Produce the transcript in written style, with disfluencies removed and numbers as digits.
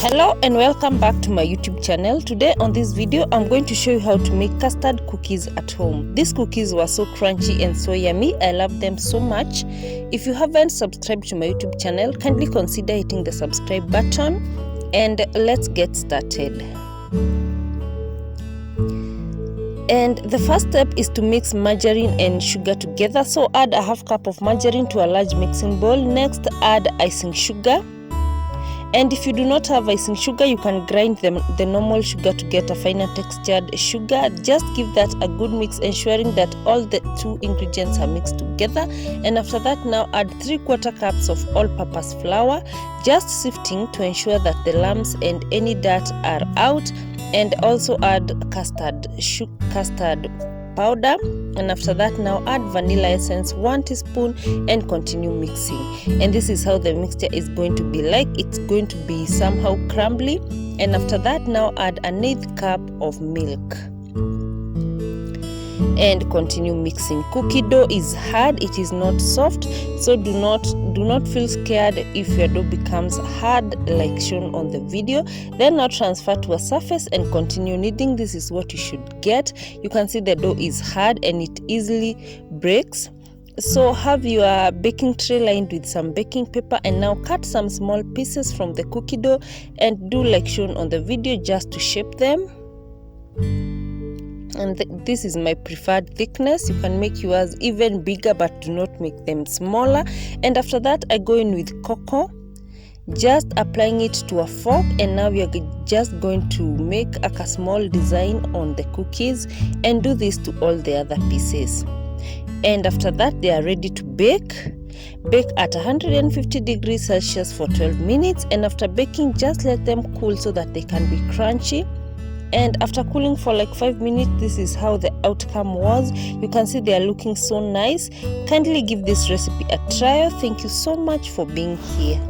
Hello and welcome back to my YouTube channel. Today on this video I'm going to show you how to make custard cookies at home. These cookies were so crunchy and so yummy. I love them so much. If you haven't subscribed to my YouTube channel, kindly consider hitting the subscribe button and let's get started. And the first step is to mix margarine and sugar together. So add a half cup of margarine to a large mixing bowl. Next, add icing sugar. And if you do not have icing sugar, you can grind the normal sugar to get a finer textured sugar. Just give that a good mix, ensuring that all the two ingredients are mixed together. And after that, now add 3/4 cups of all-purpose flour, just sifting to ensure that the lumps and any dirt are out. And also add custard powder, and after that now add vanilla essence 1 teaspoon and continue mixing. And this is how the mixture is going to be like. It's going to be somehow crumbly. And after that now add an 1/8 cup of milk and continue mixing. Cookie dough is hard, it is not soft, so do not feel scared if your dough becomes hard like shown on the video. Then now transfer to a surface and continue kneading. This is what you should get. You can see the dough is hard and it easily breaks. So have your baking tray lined with some baking paper and now cut some small pieces from the cookie dough and do like shown on the video, just to shape them. And this is my preferred thickness. You can make yours even bigger, but do not make them smaller. And after that I go in with cocoa, just applying it to a fork, and now we are just going to make a small design on the cookies and do this to all the other pieces. And after that they are ready to bake. Bake at 150 degrees Celsius for 12 minutes, and after baking just let them cool so that they can be crunchy. And after cooling for like 5 minutes, this is how the outcome was. You can see they are looking so nice. Kindly give this recipe a try. Thank you so much for being here.